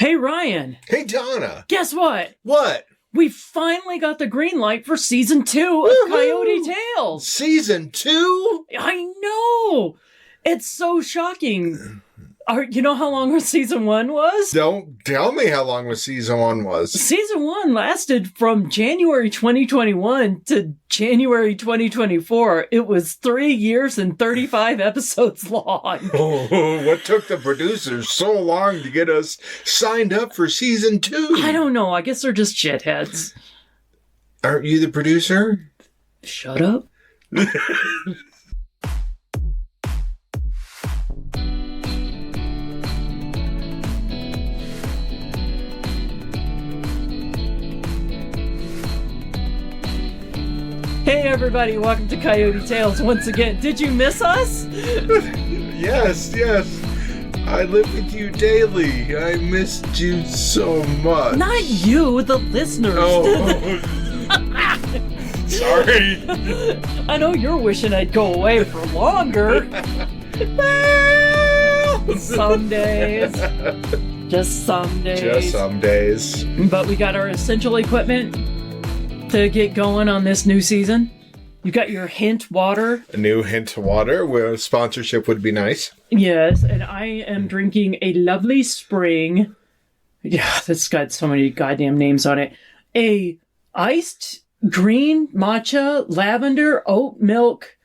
Hey, Ryan. Hey, Donna. Guess what? What? We finally got the green light for season 2 of Woohoo! Coyote Tales. Season 2? I know. It's so shocking. You know how long season 1 was? Don't tell me how long season 1 was. Season 1 lasted from January 2021 to January 2024. It was 3 years and 35 episodes long. Oh, what took the producers so long to get us signed up for season 2? I don't know. I guess they're just shitheads. Aren't you the producer? Shut up. Hey everybody, welcome to Coyote Tales once again. Did you miss us? Yes. I live with you daily. I missed you so much. Not you, the listeners. Oh. Sorry. I know you're wishing I'd go away for longer. Well, some days. Just some days. Just some days. But we got our essential equipment to get going on this new season. You got your hint water. A new hint water where sponsorship would be nice. Yes, and I am drinking a lovely spring. Yeah, that's got so many goddamn names on it. A iced green matcha lavender oat milk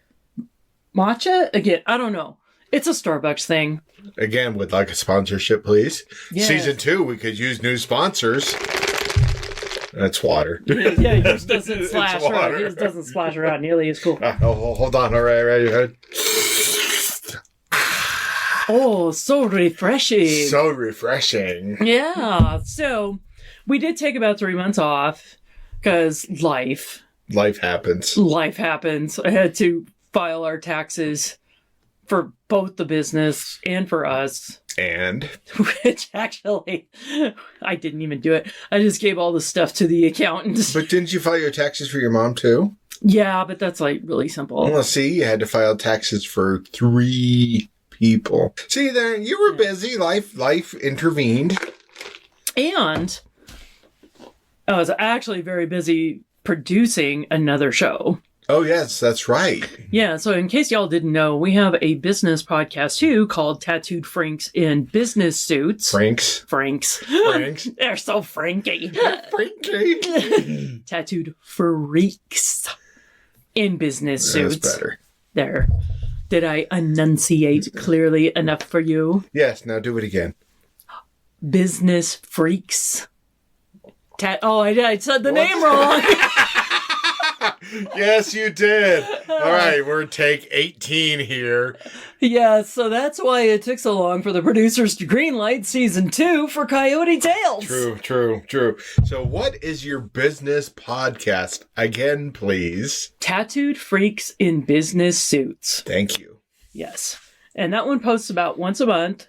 matcha. Again, I don't know. It's a Starbucks thing. Again, would like a sponsorship, please. Yes. Season 2, we could use new sponsors. That's water. Yeah, yours doesn't splash water. around. Yours doesn't splash around nearly as cool. Hold on. All right. Oh, so refreshing. So refreshing. Yeah. So we did take about 3 months off because life happens. Life happens. I had to file our taxes for both the business and for us. And? Which actually, I didn't even do it. I just gave all the stuff to the accountant. But didn't you file your taxes for your mom too? Yeah, but that's like really simple. Well, see, you had to file taxes for 3 people. See, there, you were busy. Life intervened. And I was actually very busy producing another show. Oh, yes, that's right. Yeah, so in case y'all didn't know, we have a business podcast too called Tattooed Franks in Business Suits. Franks. They're so franky. Frankie. Tattooed Freaks in Business Suits. That's better. There. Did I enunciate clearly enough for you? Yes, now do it again. Business Freaks. I said the name wrong. Yes, you did. All right, we're take 18 here. Yeah, so that's why it took so long for the producers to greenlight season 2 for Coyote Tales. True. So what is your business podcast? Again, please. Tattooed Freaks in Business Suits. Thank you. Yes. And that one posts about once a month.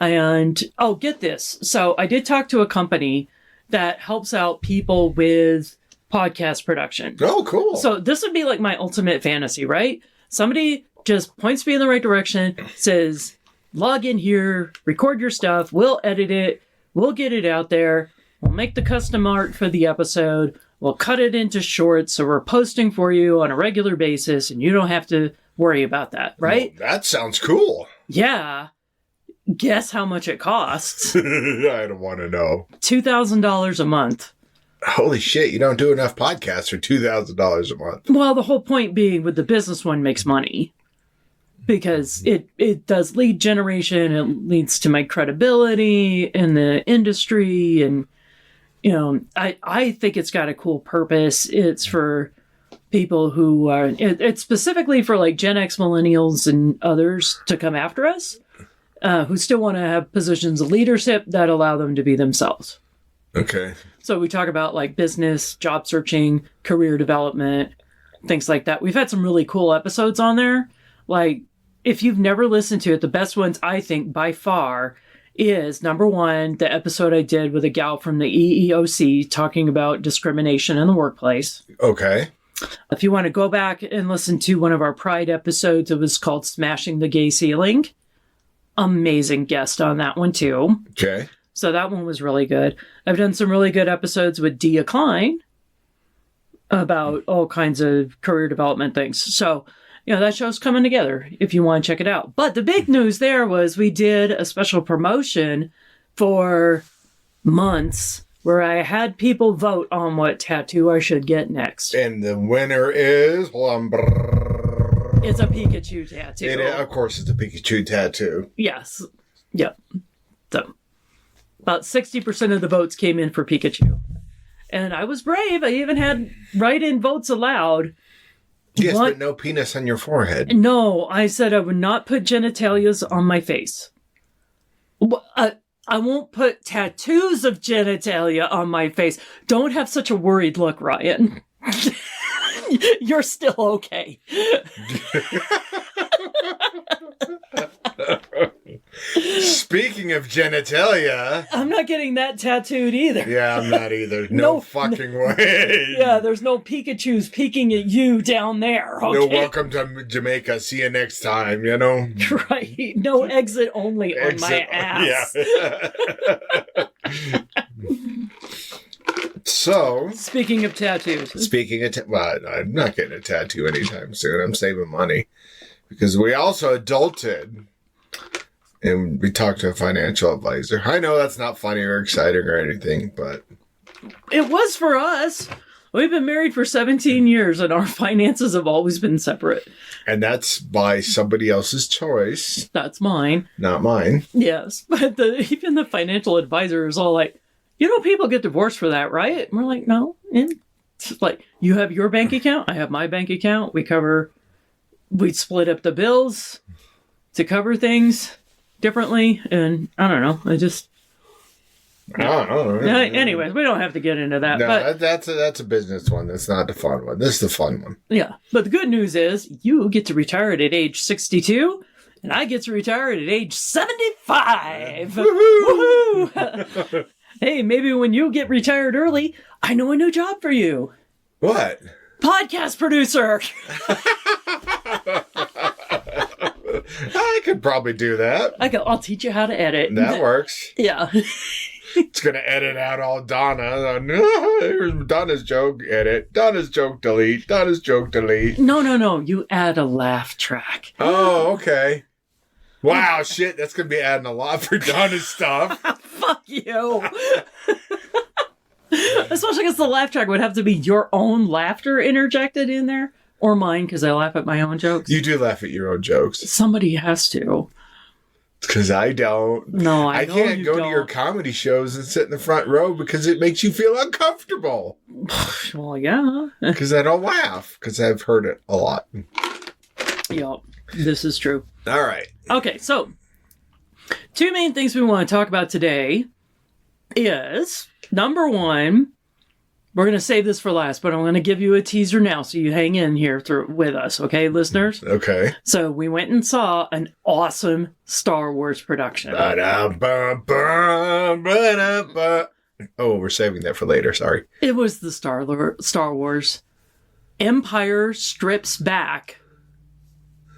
And, get this. So I did talk to a company that helps out people with podcast production. Oh, cool. So this would be like my ultimate fantasy, right? Somebody just points me in the right direction, says, log in here, record your stuff, we'll edit it, we'll get it out there, we'll make the custom art for the episode, we'll cut it into shorts, so we're posting for you on a regular basis, and you don't have to worry about that, right? Well, that sounds cool. Yeah. Guess how much it costs? I don't want to know. $2,000 a month. Holy shit, you don't do enough podcasts for $2,000 a month. Well, the whole point being with the business one makes money. Because it does lead generation, it leads to my credibility in the industry, and, I think it's got a cool purpose. It's for people who are, it's specifically for like Gen X millennials and others to come after us, who still want to have positions of leadership that allow them to be themselves. Okay. So we talk about like business, job searching, career development, things like that. We've had some really cool episodes on there. Like, if you've never listened to it, the best ones, I think, by far, is number 1, the episode I did with a gal from the EEOC talking about discrimination in the workplace. Okay. If you want to go back and listen to one of our Pride episodes, it was called Smashing the Gay Ceiling. Amazing guest on that one, too. Okay. So that one was really good. I've done some really good episodes with Dia Klein about all kinds of career development things. So, that show's coming together if you want to check it out. But the big news there was we did a special promotion for months where I had people vote on what tattoo I should get next. And the winner is... It's a Pikachu tattoo. Of course, it's a Pikachu tattoo. Yes. Yep. So, about 60% of the votes came in for Pikachu. And I was brave. I even had write-in votes allowed. Yes, but no penis on your forehead. No, I said I would not put genitalias on my face. I won't put tattoos of genitalia on my face. Don't have such a worried look, Ryan. You're still okay. Speaking of genitalia... I'm not getting that tattooed either. Yeah, I'm not either. No fucking way. Yeah, there's no Pikachus peeking at you down there. Okay? No welcome to Jamaica. See you next time, Right. No exit only on my ass. Yeah. So... Speaking of tattoos. Well, I'm not getting a tattoo anytime soon. I'm saving money. Because we also adulted... And we talked to a financial advisor. I know that's not funny or exciting or anything, but... It was for us. We've been married for 17 years, and our finances have always been separate. And that's by somebody else's choice. That's mine. Not mine. Yes. But even the financial advisor is all like, people get divorced for that, right? And we're like, no. And it's like, you have your bank account, I have my bank account. We split up the bills to cover things differently, and I don't know. I don't know. Anyways, we don't have to get into that. No, but that's a business one. That's not the fun one. This is the fun one. Yeah, but the good news is you get to retire at age 62, and I get to retire at age 75. Woohoo! Woohoo! Hey, maybe when you get retired early, I know a new job for you. What? Podcast producer. I could probably do that. I'll teach you how to edit. That works. Yeah. It's going to edit out all Donna. Here's Donna's joke, edit. Donna's joke, delete. Donna's joke, delete. No. You add a laugh track. Oh, okay. Wow, shit. That's going to be adding a lot for Donna's stuff. Fuck you. Especially because the laugh track would have to be your own laughter interjected in there. Or mine, because I laugh at my own jokes. You do laugh at your own jokes. Somebody has to. Because I don't. No, I can't go to your comedy shows and sit in the front row because it makes you feel uncomfortable. Well, yeah. Because I don't laugh. Because I've heard it a lot. Yep, this is true. All right. Okay, so 2 main things we want to talk about today is, number one, we're going to save this for last, but I'm going to give you a teaser now so you hang in here with us, okay, listeners? Okay. So we went and saw an awesome Star Wars production. Oh, we're saving that for later, sorry. It was the Star Wars Empire Strips Back.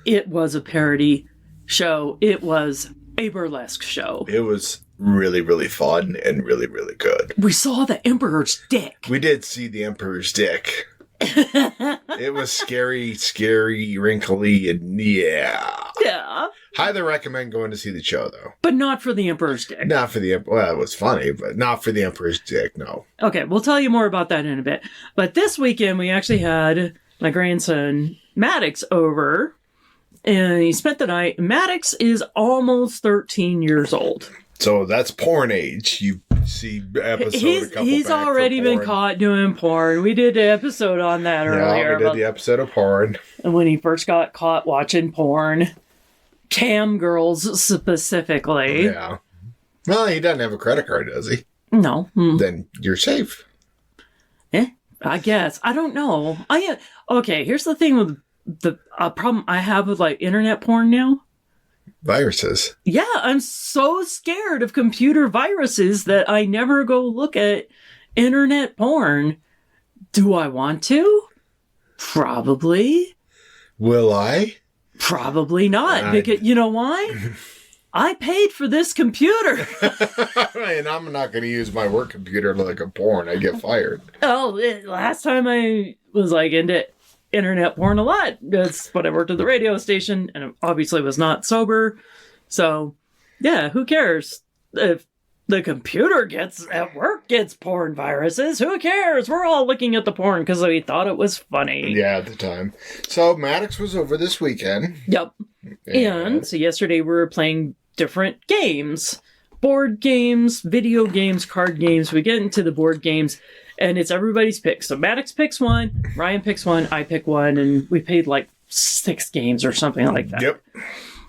It was a parody show. It was a burlesque show. It was really, really fun and really, really good. We saw the Emperor's dick. We did see the Emperor's dick. It was scary, wrinkly, and yeah. Yeah. Highly recommend going to see the show, though. But not for the Emperor's dick. Not for the Well, it was funny, but not for the Emperor's dick, no. Okay, we'll tell you more about that in a bit. But this weekend, we actually had my grandson, Maddox, over. And he spent the night. Maddox is almost 13 years old. So that's porn age. You see He's already been caught doing porn. We did an episode on that earlier. Yeah, we did the episode of porn. And when he first got caught watching porn. Cam girls specifically. Yeah. Well, he doesn't have a credit card, does he? No. Then you're safe. I guess. I don't know. Okay, here's the thing with the problem I have with internet porn now. Viruses. Yeah, I'm so scared of computer viruses that I never go look at internet porn. Do I want to? Probably. Will I? Probably not. Because you know why? I paid for this computer. And I'm not going to use my work computer like a porn. I get fired. Last time I was like into internet porn a lot. That's when I worked at the radio station and obviously was not sober. So, yeah, who cares? If the computer at work gets porn viruses, who cares? We're all looking at the porn because we thought it was funny. Yeah, at the time. So Maddox was over this weekend. Yep. And so yesterday we were playing different games. Board games, video games, card games. We get into the board games and it's everybody's pick. So Maddox picks one, Ryan picks one, I pick one, and we played like 6 games or something like that. Yep.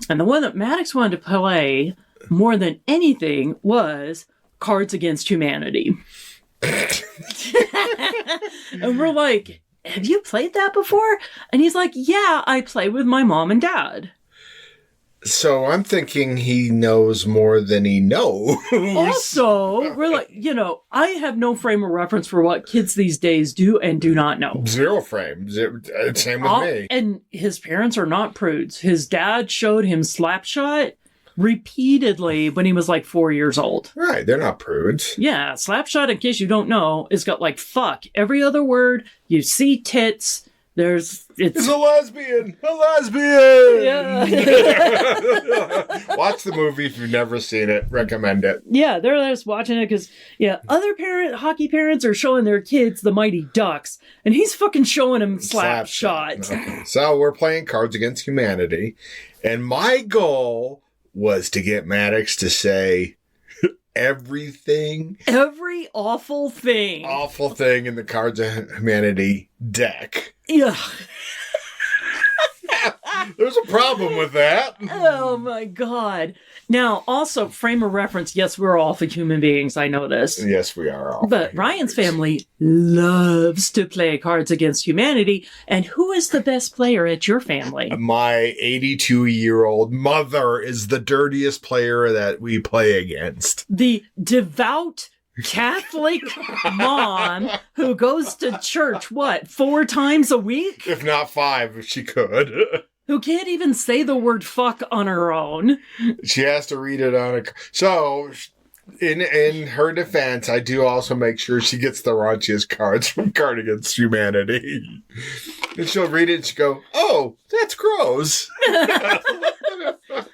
And the one that Maddox wanted to play more than anything was Cards Against Humanity. And we're like, have you played that before? And he's like, yeah, I play with my mom and dad. So I'm thinking he knows more than he knows. Also, we're like, I have no frame of reference for what kids these days do and do not know. Zero frame. Same with me. And his parents are not prudes. His dad showed him Slapshot repeatedly when he was like 4 years old. Right, they're not prudes. Yeah, Slapshot, in case you don't know, has got like fuck every other word. You see tits. It's a lesbian. A lesbian. Yeah. Watch the movie if you've never seen it. Recommend it. Yeah, they're just watching it because other hockey parents are showing their kids the Mighty Ducks, and he's fucking showing them Slapshot. Okay. So we're playing Cards Against Humanity, and my goal was to get Maddox to say every awful thing in the Cards of Humanity deck. Yeah. There's a problem with that. Oh my God. Now, also, frame of reference, yes, we're awful human beings, I know this. Yes, we are awful. But Ryan's family loves to play Cards Against Humanity, and who is the best player at your family? My 82-year-old mother is the dirtiest player that we play against. The devout Catholic mom who goes to church, 4 times a week? If not 5, if she could. Who can't even say the word fuck on her own. She has to read it on a... So, in her defense, I do also make sure she gets the raunchiest cards from Card Against Humanity. And she'll read it and she'll go, oh, that's gross.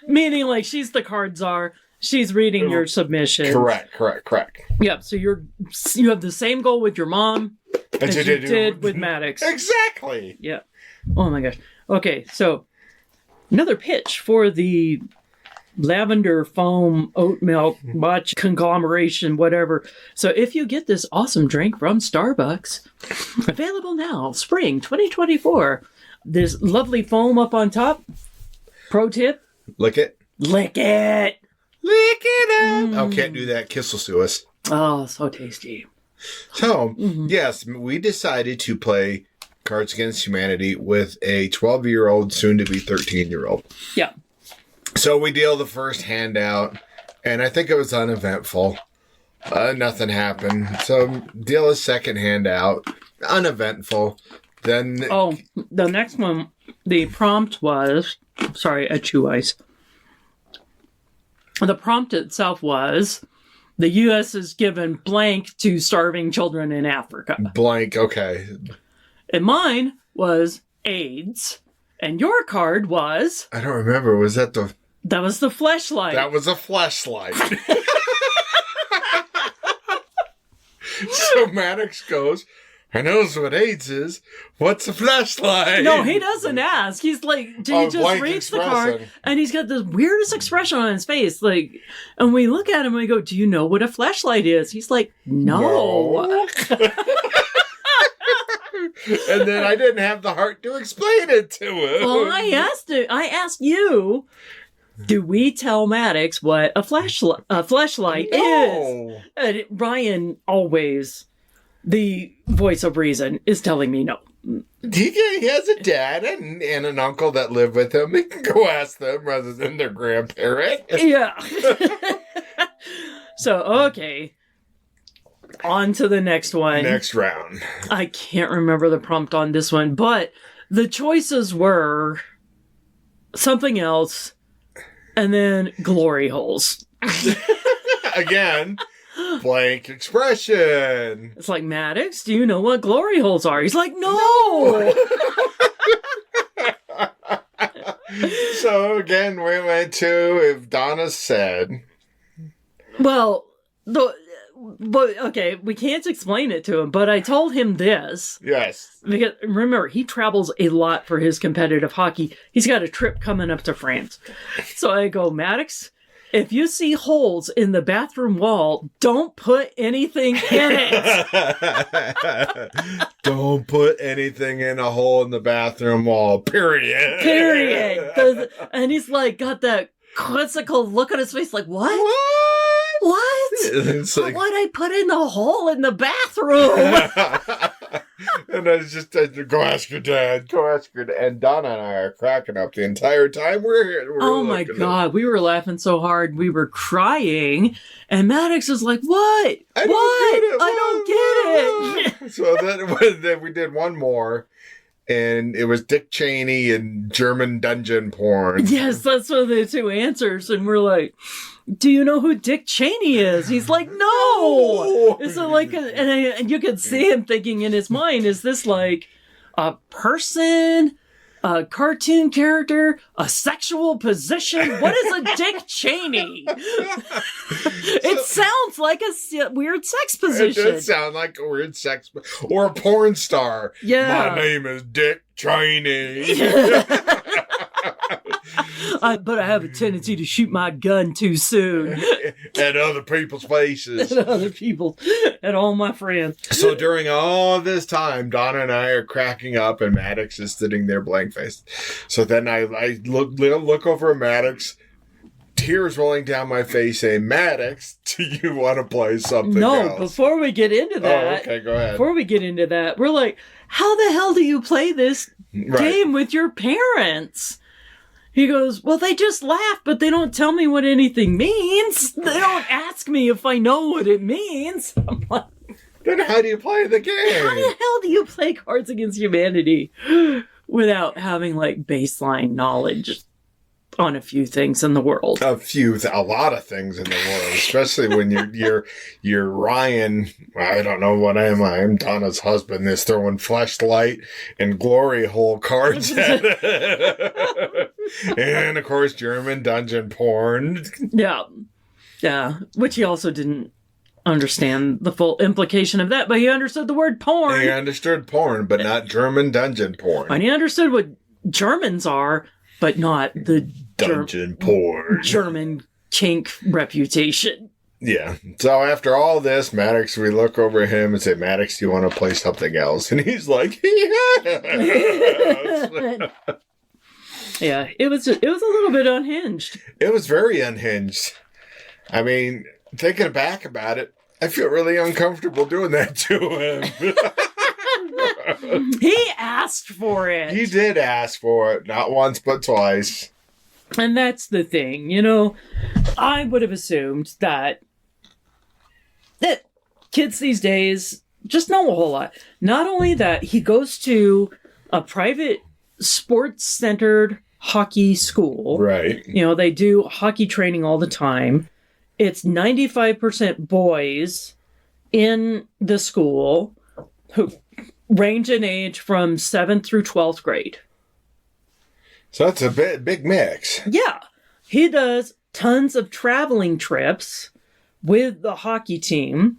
Meaning, like, she's the card czar. She's reading your submission. Correct. Yep, so you have the same goal with your mom as you did with Maddox. Exactly. Yeah. Oh my gosh. Okay, so another pitch for the lavender foam oat milk much conglomeration, whatever. So if you get this awesome drink from Starbucks, available now, spring 2024, there's lovely foam up on top. Pro tip. Lick it. Lick it. Lick it up. Oh, can't do that. Kiss will sue us. Oh, so tasty. So, yes, we decided to play Cards Against Humanity with a 12-year-old, soon-to-be 13-year-old. Yeah. So we deal the first hand out, and I think it was uneventful. Nothing happened. So deal a second hand out, uneventful. Then... the next one, the prompt was... Sorry, I chew ice. The prompt itself was... The U.S. has given blank to starving children in Africa. Blank, okay. And mine was AIDS. And your card was... I don't remember. Was that the... That was the fleshlight. That was a fleshlight. So Maddox goes, I know what AIDS is. What's a fleshlight? No, he doesn't ask. He's like, he just reads the card, and he's got the weirdest expression on his face. Like, and we look at him and we go, do you know what a fleshlight is? He's like, no. And then I didn't have the heart to explain it to him. Well, I asked you, do we tell Maddox what a fleshlight is? And Ryan, always the voice of reason, is telling me no. He has a dad and an uncle that live with him. He can go ask them rather than their grandparent. Yeah. So, okay. On to the next one. Next round. I can't remember the prompt on this one, but the choices were something else, And then glory holes. Again, blank expression. It's like, Maddox, do you know what glory holes are? He's like, no! So again, we went to if Donna said. Well, but okay, we can't explain it to him, but I told him this. Yes. Because remember, he travels a lot for his competitive hockey. He's got a trip coming up to France. So I go, Maddox, if you see holes in the bathroom wall, don't put anything in it. Don't put anything in a hole in the bathroom wall. Period. Period. And he's like, got that quizzical look on his face, like, what? What? It's like, What I put in the hole in the bathroom? and I was just go ask your dad. Go ask your dad. And Donna and I are cracking up the entire time we're here. Oh my God, we were laughing so hard we were crying, and Maddox was like, "What? I don't get it." So then we did one more. And it was Dick Cheney and German dungeon porn. Yes, that's one of the two answers. And we're like, do you know who Dick Cheney is? He's like, no. So like, and you could see him thinking in his mind, is this like a person, a cartoon character, a sexual position? What is a Dick Cheney? It sounds like a weird sex position. It does sound like a weird sex, or a porn star. Yeah. My name is Dick Cheney. But I have a tendency to shoot my gun too soon. At other people's faces. At other people. At all my friends. So during all this time, Donna and I are cracking up and Maddox is sitting there blank faced. So then I look over at Maddox, tears rolling down my face saying, Maddox, do you want to play something else? No, before we get into that. Oh, okay, go ahead. Before we get into that, we're like, how the hell do you play this game with your parents? He goes, well, they just laugh, but they don't tell me what anything means. They don't ask me if I know what it means. I'm like, then how do you play the game? How the hell do you play Cards Against Humanity without having, like, baseline knowledge on a few things in the world? A lot of things in the world, especially when you're Ryan. I don't know what I am. I am Donna's husband. Is throwing fleshlight and glory hole cards at it. And of course, German dungeon porn. Yeah, which he also didn't understand the full implication of that, but he understood the word porn. He understood porn, but not German dungeon porn. And he understood what Germans are, but not the dungeon porn. German kink reputation. Yeah. So after all this, Maddox, we look over at him and say, Maddox, do you want to play something else? And he's like, yes. Yeah, it was a little bit unhinged. It was very unhinged. I mean, thinking back about it, I feel really uncomfortable doing that to him. He asked for it. He did ask for it, not once but twice. And that's the thing, you know. I would have assumed that kids these days just know a whole lot. Not only that, he goes to a private sports-centered hockey school. Right. You know, they do hockey training all the time. It's 95% boys in the school who range in age from 7th through 12th grade. So that's a big mix. Yeah. He does tons of traveling trips with the hockey team.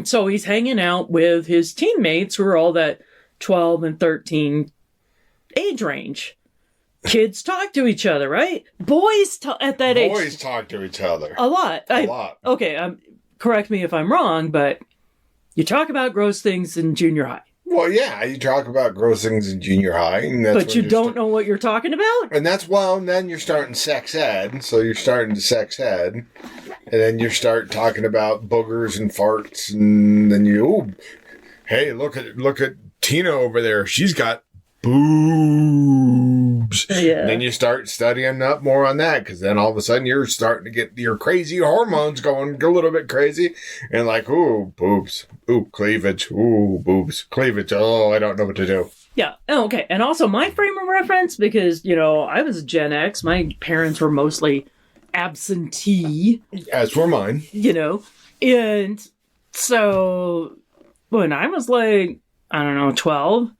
So he's hanging out with his teammates who are all that 12 and 13 age range. Kids talk to each other, right? Boys at that age. Boys talk to each other. A lot. A lot. Okay, correct me if I'm wrong, but you talk about gross things in junior high. Well, yeah, you talk about gross things in junior high. And that's but you don't know what you're talking about? And then you're starting sex ed. So you're starting to sex ed. And then you start talking about boogers and farts. And then hey, look at Tina over there. She's got boobs. Yeah. And then you start studying up more on that, because then all of a sudden you're starting to get your crazy hormones going a little bit crazy, and like, ooh, boobs, ooh, cleavage, ooh, boobs, cleavage. Oh, I don't know what to do. Yeah. Oh, okay. And also my frame of reference, because, I was Gen X. My parents were mostly absentee. As were mine. And so when I was like, I don't know, 12,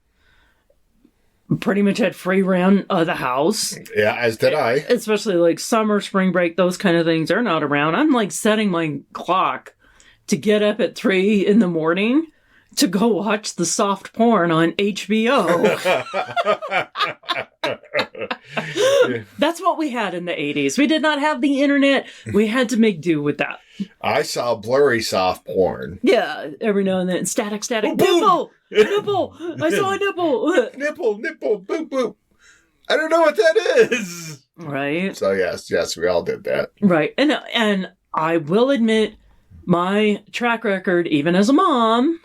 pretty much had free reign of the house. Yeah, as did I. Especially like summer, spring break, those kind of things are not around. I'm like setting my clock to get up at 3 in the morning to go watch the soft porn on HBO. That's what we had in the 80s. We did not have the internet. We had to make do with that. I saw blurry soft porn. Yeah, every now and then. Static. Oh, nipple! I saw a nipple! Nipple, boop, boop. I don't know what that is. Right. So yes, we all did that. Right. And I will admit, my track record, even as a mom,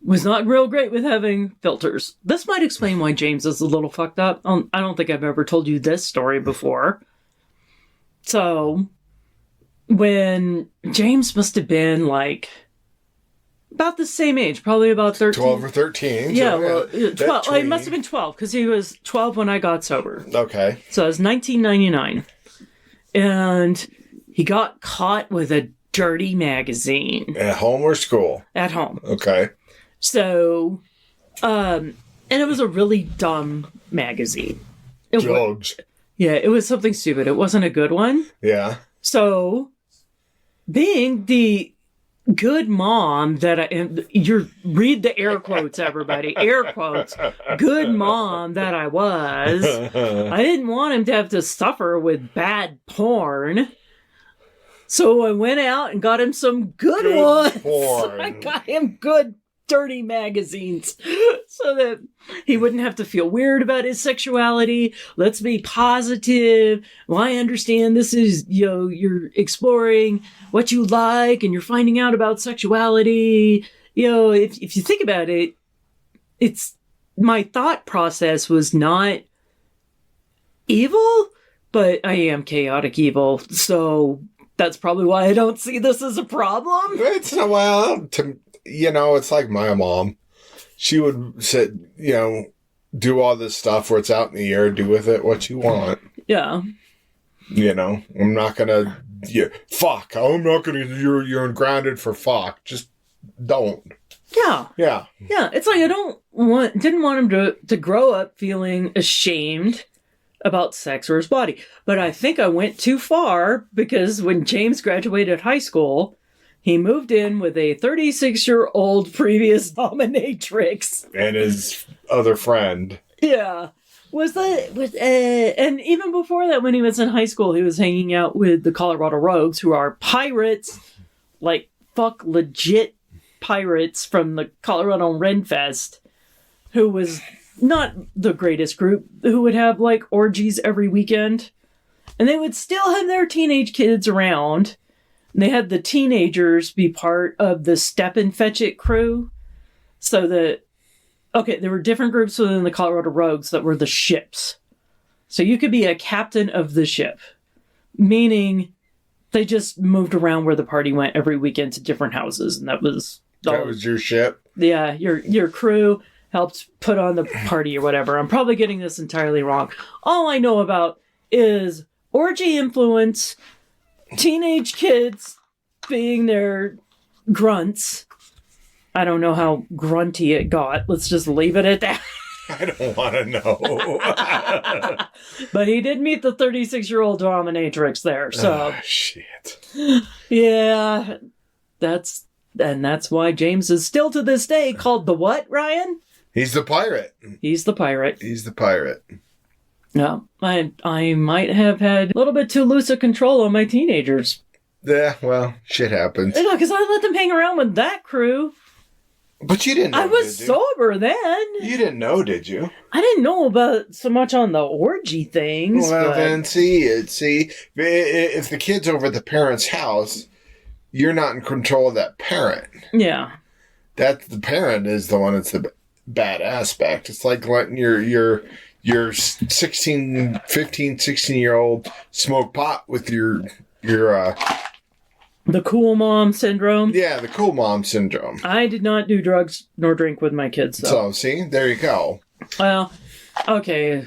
was not real great with having filters. This might explain why James is a little fucked up. I don't think I've ever told you this story before. So, when James must have been like about the same age, probably about 13. 12 or 13. Yeah, so 12. Well, he must have been 12 because he was 12 when I got sober. Okay. So it was 1999. And he got caught with a dirty magazine. At home or school? At home. Okay. So, and it was a really dumb magazine. Drugs. It was something stupid. It wasn't a good one. Yeah. So, being the good mom that I am, read the air quotes, everybody. Air quotes. Good mom that I was. I didn't want him to have to suffer with bad porn. So I went out and got him some good ones. Porn. I got him good dirty magazines so that he wouldn't have to feel weird about his sexuality. Let's be positive. Well, I understand this is, you're exploring what you like and you're finding out about sexuality. If you think about it, my thought process was not evil, but I am chaotic evil. So that's probably why I don't see this as a problem. It's like my mom. She would sit, do all this stuff where it's out in the air, do with it what you want. Yeah. I'm not gonna, fuck. I'm not gonna, you're grounded for fuck. Just don't. Yeah. Yeah. Yeah. It's like didn't want him to grow up feeling ashamed about sex or his body. But I think I went too far because when James graduated high school, he moved in with a 36-year-old previous dominatrix. And his other friend. Yeah. And even before that, when he was in high school, he was hanging out with the Colorado Rogues, who are pirates, like legit pirates from the Colorado Renfest, who was not the greatest group, who would have like orgies every weekend. And they would still have their teenage kids around. And they had the teenagers be part of the Step and Fetch It crew. So there were different groups within the Colorado Rogues that were the ships. So you could be a captain of the ship, meaning they just moved around where the party went every weekend to different houses. And that was your ship? Yeah, your crew helped put on the party or whatever. I'm probably getting this entirely wrong. All I know about is orgy influence, teenage kids being their grunts. I don't know how grunty it got. Let's just leave it at that. I don't want to know. But he did meet the 36-year-old dominatrix there, so. Oh, shit. Yeah. That's why James is still to this day called the what, Ryan? He's the pirate. He's the pirate. He's the pirate. No, I might have had a little bit too loose a control on my teenagers. Yeah, well, shit happens. You know, because I let them hang around with that crew. But you didn't know, I was sober then. You didn't know, did you? I didn't know about so much on the orgy things. Well, then, see, if the kid's over at the parent's house, you're not in control of that parent. Yeah. The parent is the one that's the bad aspect. It's like letting your 16, 15, 16-year-old smoke pot with your The cool mom syndrome. Yeah, the cool mom syndrome. I did not do drugs nor drink with my kids, though. So, see? There you go. Well, okay.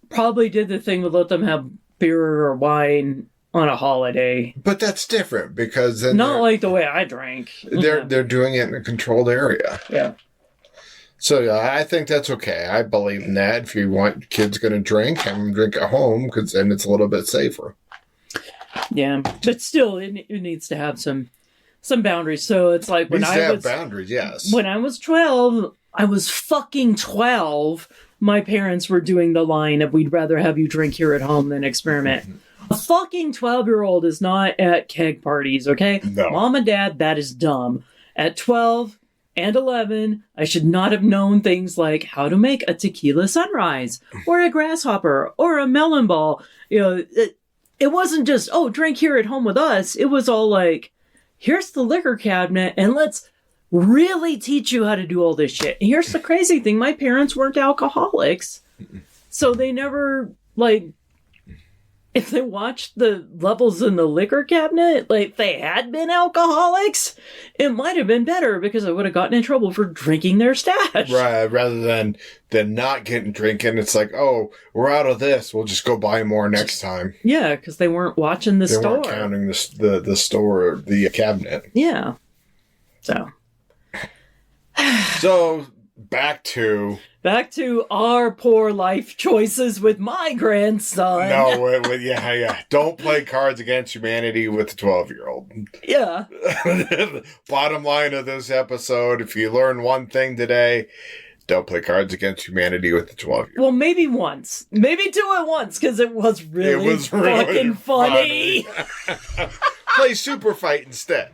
Probably did the thing with let them have beer or wine on a holiday. But that's different because then not like the way I drank. They're doing it in a controlled area. Yeah. So yeah, I think that's okay. I believe in that. If you want kids going to drink, have them drink at home because then it's a little bit safer. Yeah, but still, it needs to have some boundaries. So it's like when I was boundaries, yes. When I was 12, I was fucking 12. My parents were doing the line of "We'd rather have you drink here at home than experiment." A fucking 12-year-old is not at keg parties, okay? No. Mom and Dad, that is dumb. At 12 and 11, I should not have known things like how to make a tequila sunrise, or a grasshopper, or a melon ball. You know, it wasn't just, oh, drink here at home with us. It was all like, here's the liquor cabinet, and let's really teach you how to do all this shit. And here's the crazy thing. My parents weren't alcoholics, so they never, like, if they watched the levels in the liquor cabinet, like, they had been alcoholics, it might have been better because I would have gotten in trouble for drinking their stash. Right, rather than not getting drinking. It's like, oh, we're out of this. We'll just go buy more next time. Yeah, because they weren't watching the store. They weren't counting the store, the cabinet. Yeah. So, back to our poor life choices with my grandson. No, yeah. Don't play Cards Against Humanity with a 12-year-old. Yeah. Bottom line of this episode, if you learn one thing today, don't play Cards Against Humanity with a 12-year-old. Well, maybe once. Maybe do it once, because it was really fucking funny. Play Super Fight instead.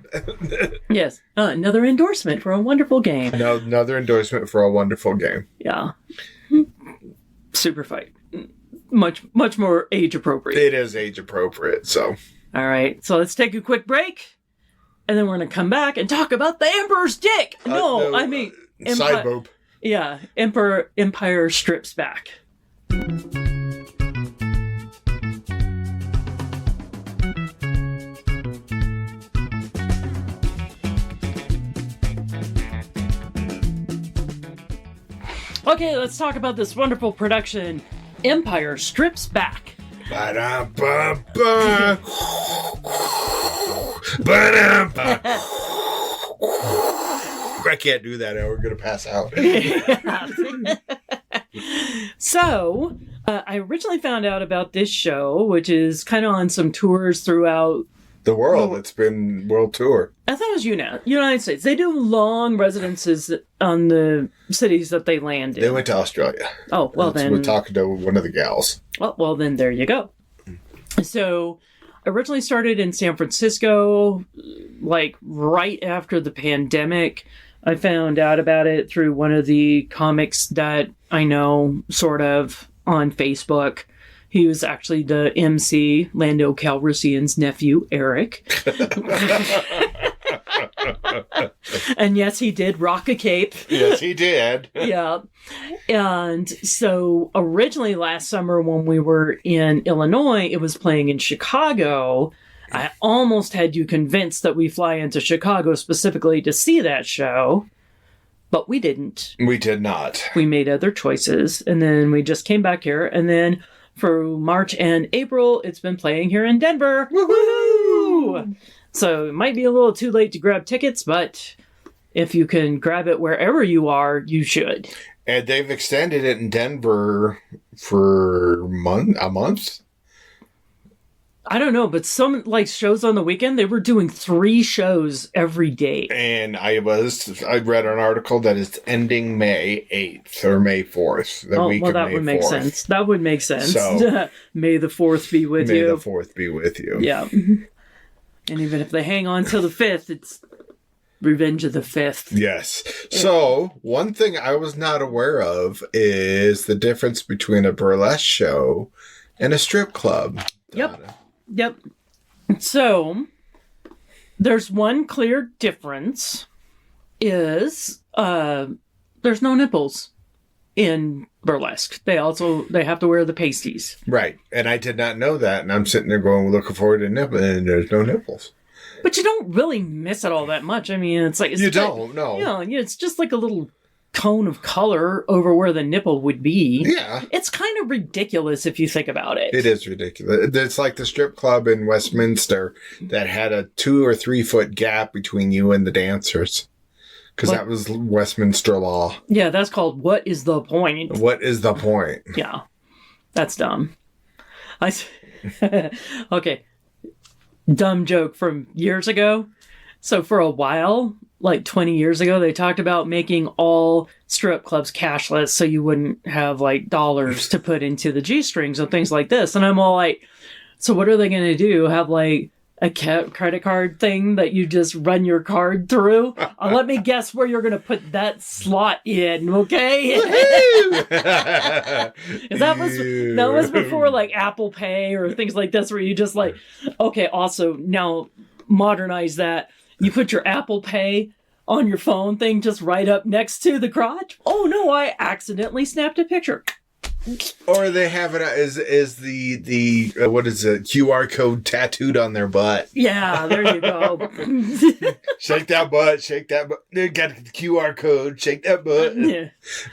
Yes. Another endorsement for a wonderful game. Another endorsement for a wonderful game. Yeah. Super Fight. Much more age appropriate. It is age appropriate, so. All right. So let's take a quick break. And then we're going to come back and talk about the Emperor's dick. I mean... side boob. Yeah. Empire strips back. Okay, let's talk about this wonderful production, Empire Strips Back. Ba-da-ba-ba. Ba-da-ba. I can't do that. We're going to pass out. So, I originally found out about this show, which is kind of on some tours throughout the world. It's been world tour. I thought it was United States. They do long residences on the cities that they land in. They went to Australia. Oh, well then. We're talking to one of the gals. Well, then there you go. So, originally started in San Francisco, like right after the pandemic. I found out about it through one of the comics that I know, sort of, on Facebook. He was actually the MC, Lando Calrissian's nephew, Eric. And yes, he did rock a cape. Yes, he did. Yeah. And so originally last summer when we were in Illinois, it was playing in Chicago. I almost had you convinced that we fly into Chicago specifically to see that show, but we didn't. We did not. We made other choices, and then we just came back here, and then for March and April, it's been playing here in Denver. Woohoo! So it might be a little too late to grab tickets, but if you can grab it wherever you are, you should. And they've extended it in Denver for a month? I don't know, but some like shows on the weekend, they were doing 3 shows every day. And I read an article that it's ending May 8th or May 4th. That would make sense. That would make sense. So, May the 4th be with you. May the 4th be with you. Yeah. And even if they hang on till the 5th, it's Revenge of the 5th. Yes. So, one thing I was not aware of is the difference between a burlesque show and a strip club. Yep. So, there's one clear difference is there's no nipples in burlesque. They have to wear the pasties. Right. And I did not know that. And I'm sitting there looking forward to nipple, and there's no nipples. But you don't really miss it all that much. I mean, it's like... You don't, no. It's just like a little tone of color over where the nipple would be. Yeah. It's kind of ridiculous if you think about it. It is ridiculous. It's like the strip club in Westminster that had a 2 or 3 foot gap between you and the dancers. Because that was Westminster law. Yeah, that's called what is the point? What is the point? Yeah. That's dumb. Okay. Dumb joke from years ago. So for a while, like 20 years ago, they talked about making all strip clubs cashless so you wouldn't have like dollars to put into the G-strings and things like this. And I'm all like, so what are they going to do? Have like a credit card thing that you just run your card through? Let me guess where you're going to put that slot in, okay? that was before like Apple Pay or things like this where you just like, okay, also now modernize that. You put your Apple Pay on your phone thing just right up next to the crotch. Oh no, I accidentally snapped a picture. Or they have it as the what is it, QR code tattooed on their butt. Yeah, there you go. Shake that butt, shake that butt. They got the QR code, shake that butt. Yeah.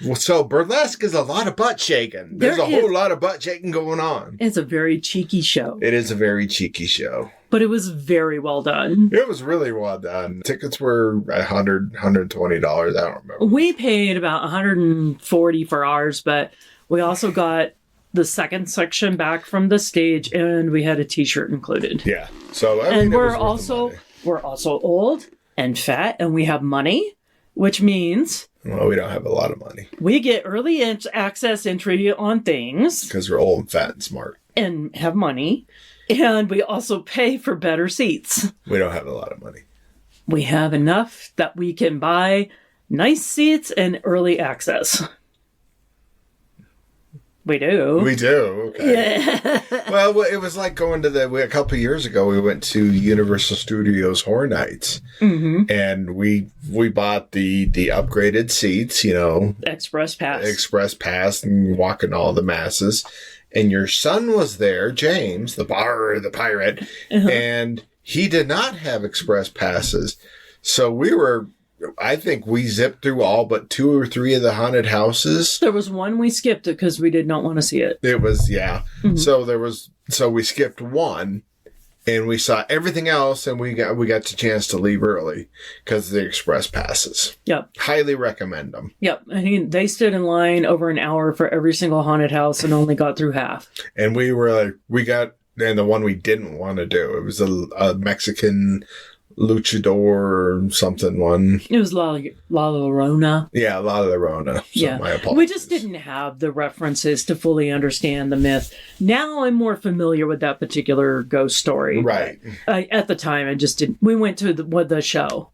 Well, so burlesque is a lot of butt shaking. There's a whole lot of butt shaking going on. It's a very cheeky show. It is a very cheeky show. But it was very well done. It was really well done. Tickets were $100, $120. I don't remember. We paid about $140 for ours, but we also got the second section back from the stage, and we had a T-shirt included. Yeah. So I mean, and we're also old and fat, and we have money, which means well, we don't have a lot of money. We get early access entry on things because we're old, fat, and smart, and have money. And we also pay for better seats. We don't have a lot of money. We have enough that we can buy nice seats and early access. We do. We do. Okay. Yeah. Well, it was like going to a couple of years ago, we went to Universal Studios Horror Nights. Mm-hmm. And we bought the upgraded seats, Express Pass and walking all the masses. And your son was there, James, the pirate, uh-huh. And he did not have express passes. So I think we zipped through all but 2 or 3 of the haunted houses. There was one we skipped because we did not want to see it. It was, yeah. Mm-hmm. So we skipped one. And we saw everything else, and we got the chance to leave early because of the express passes. Yep. Highly recommend them. Yep. They stood in line over an hour for every single haunted house and only got through half. And we were like, and the one we didn't want to do, it was a Mexican luchador or something one. It was La Llorona. Yeah, La Llorona. So yeah. My apologies. We just didn't have the references to fully understand the myth. Now I'm more familiar with that particular ghost story. Right. At the time, I just didn't. We went to the show.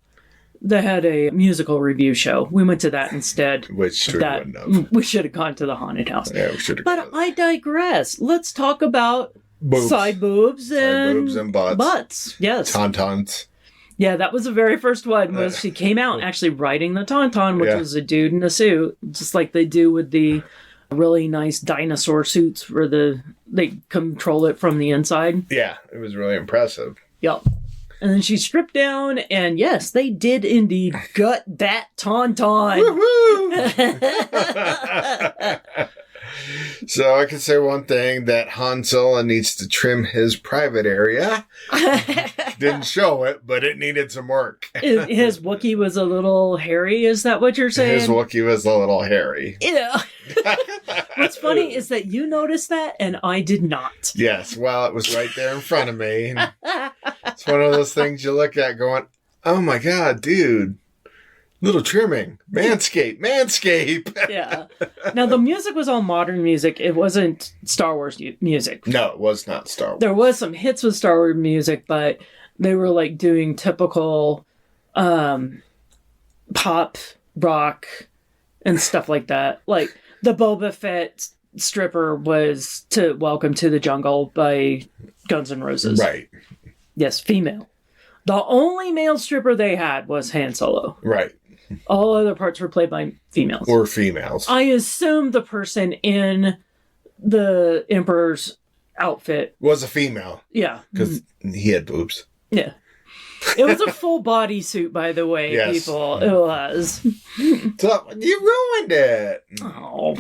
They had a musical review show. We went to that instead. Which we wouldn't have. We should have gone to the haunted house. Yeah, we should have. But I digress. Let's talk about side boobs and butts. Yes. Tauntauns. Yeah, that was the very first one. Was she came out actually riding the tauntaun, which was a dude in a suit, just like they do with the really nice dinosaur suits where they control it from the inside. Yeah, it was really impressive. Yep. And then she stripped down, and yes, they did indeed gut that tauntaun. So I can say one thing, that Han Solo needs to trim his private area. Didn't show it, but it needed some work. His Wookiee was a little hairy, is that what you're saying? His Wookiee was a little hairy. Yeah. What's funny is that you noticed that, and I did not. Yes, well, it was right there in front of me. It's one of those things you look at going, oh my God, dude. Little trimming. Manscape. Yeah. Now, the music was all modern music. It wasn't Star Wars music. No, it was not Star Wars. There was some hits with Star Wars music, but they were like doing typical pop, rock, and stuff like that. Like the Boba Fett stripper was to Welcome to the Jungle by Guns N' Roses. Right. Yes, female. The only male stripper they had was Han Solo. Right. All other parts were played by females. Or females. I assume the person in the Emperor's outfit was a female. Yeah. Because he had boobs. Yeah. It was a full bodysuit, by the way, Yes. people. It was. So you ruined it. Oh.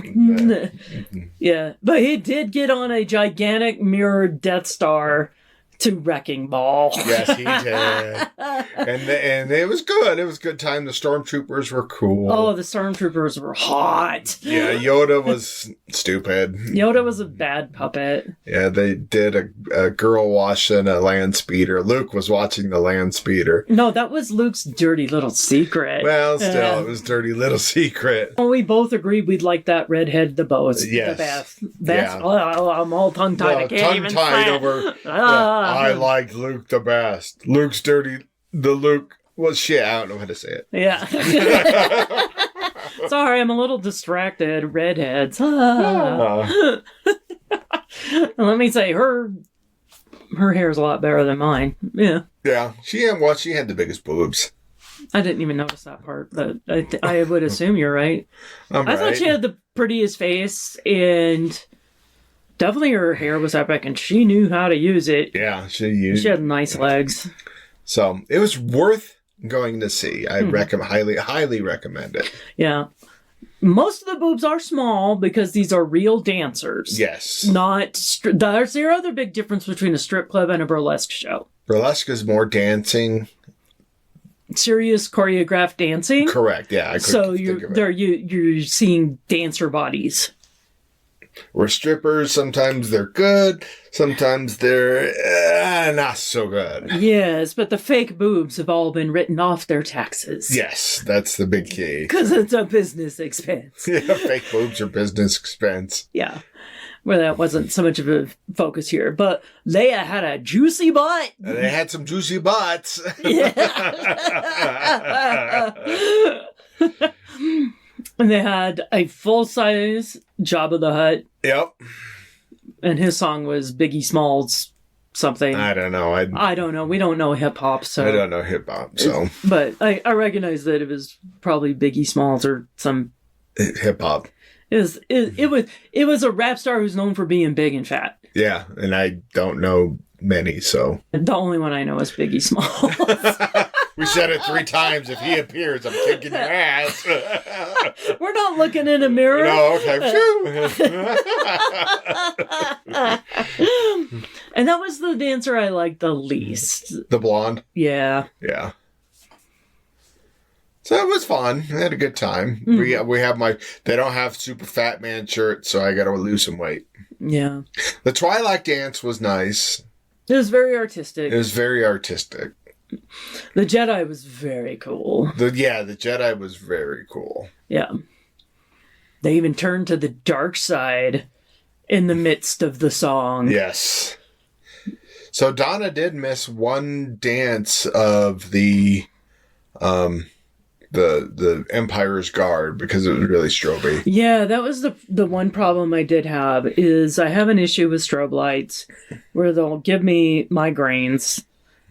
Yeah. But he did get on a gigantic mirrored Death Star to Wrecking Ball. Yes, he did. And it was good. It was a good time. The stormtroopers were cool. Oh, the stormtroopers were hot. Yeah, Yoda was stupid. Yoda was a bad puppet. Yeah, they did a girl washing a land speeder. Luke was watching the land speeder. No, that was Luke's dirty little secret. Well, still, it was dirty little secret. Well, we both agreed we'd like that redhead the most. Yes. The best. Yeah. Oh, I'm all tongue-tied. I can't even Tongue-tied say it. over. I like Luke the best. Luke's dirty. The Luke. Well, shit, I don't know how to say it. Yeah. Sorry, I'm a little distracted. Redheads. Ah. Let me say, her hair's a lot better than mine. Yeah. Yeah, she had the biggest boobs. I didn't even notice that part, but I would assume you're right. I thought she had the prettiest face, and definitely her hair was epic, and she knew how to use it. Yeah, she had nice legs. So it was worth going to see. I highly recommend it. Yeah. Most of the boobs are small because these are real dancers. Yes. There's the other big difference between a strip club and a burlesque show. Burlesque is more dancing. Serious choreographed dancing. Correct. Yeah. You're seeing dancer bodies. Where strippers, sometimes they're good, sometimes they're not so good. Yes, but the fake boobs have all been written off their taxes. Yes, that's the big key. Because it's a business expense. Yeah, fake boobs are business expense. Yeah. Well, that wasn't so much of a focus here, but Leia had a juicy butt. They had some juicy butts. Yeah. And they had a full-size Jabba the Hutt. Yep. And his song was Biggie Smalls something. I don't know. I don't know. We don't know hip-hop, so... I don't know hip-hop, so... But I recognize that it was probably Biggie Smalls or some... Hip-hop. It was a rap star who's known for being big and fat. Yeah, and I don't know many, so... The only one I know is Biggie Smalls. We said it 3 times. If he appears, I'm kicking your ass. We're not looking in a mirror. No, okay. And that was the dancer I liked the least. The blonde? Yeah. Yeah. So it was fun. I had a good time. Mm. We have they don't have super fat man shirts, so I got to lose some weight. Yeah. The Twilight dance was nice. It was very artistic. It was very artistic. The Jedi was very cool. The Jedi was very cool. Yeah. They even turned to the dark side in the midst of the song. Yes. So Donna did miss one dance of the Empire's Guard because it was really stroby. Yeah, that was the one problem I did have is I have an issue with strobe lights where they'll give me migraines.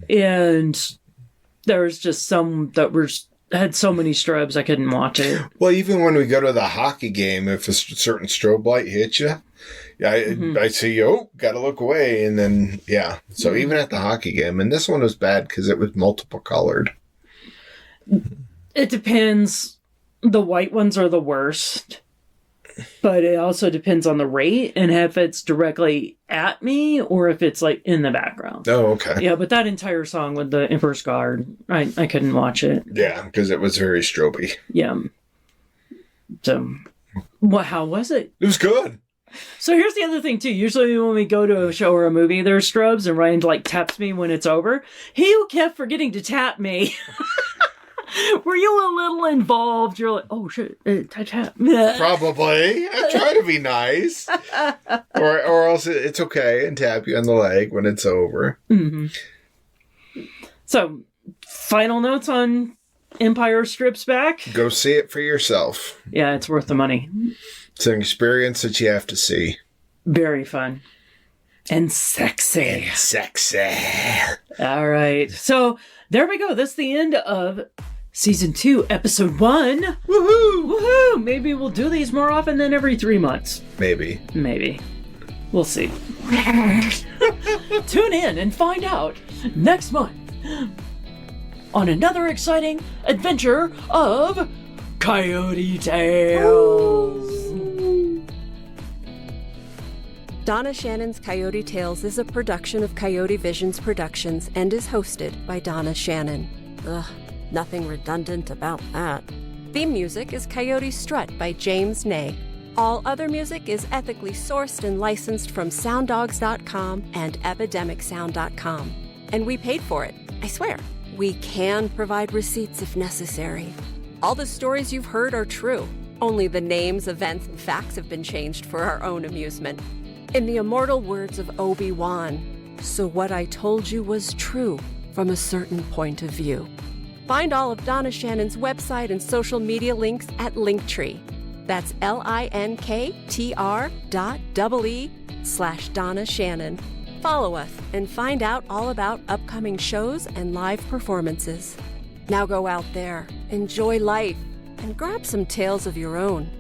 And there's just some that had so many strobes I couldn't watch it. Well, even when we go to the hockey game, if a certain strobe light hits you, I see, gotta look away. And then, yeah. So even at the hockey game, and this one was bad because it was multiple colored. It depends. The white ones are the worst. But it also depends on the rate and if it's directly at me or if it's like in the background. Oh, okay. Yeah, but that entire song with the Emperor's Guard, I couldn't watch it. Yeah, because it was very stroby. Yeah. So, how was it? It was good. So here's the other thing too. Usually when we go to a show or a movie, there's strobes and Ryan taps me when it's over. He kept forgetting to tap me. Were you a little involved? You're like, oh shit, tap. Probably. I try to be nice. or else it's okay and tap you on the leg when it's over. Mm-hmm. So, final notes on Empire Strips Back? Go see it for yourself. Yeah, it's worth the money. It's an experience that you have to see. Very fun. And sexy. All right. So, there we go. That's the end of Season 2, Episode 1. Woohoo! Woohoo! Maybe we'll do these more often than every 3 months. Maybe. We'll see. Tune in and find out next month. on another exciting adventure of Coyote Tales. Donna Shannon's Coyote Tales is a production of Coyote Visions Productions and is hosted by Donna Shannon. Ugh, nothing redundant about that. Theme music is Coyote Strut by James Ney. All other music is ethically sourced and licensed from sounddogs.com and epidemicsound.com. And we paid for it, I swear. We can provide receipts if necessary. All the stories you've heard are true. Only the names, events, and facts have been changed for our own amusement. In the immortal words of Obi-Wan, so what I told you was true from a certain point of view. Find all of Donna Shannon's website and social media links at Linktree. That's linktr.ee/Donna Shannon. Follow us and find out all about upcoming shows and live performances. Now go out there, enjoy life, and grab some tales of your own.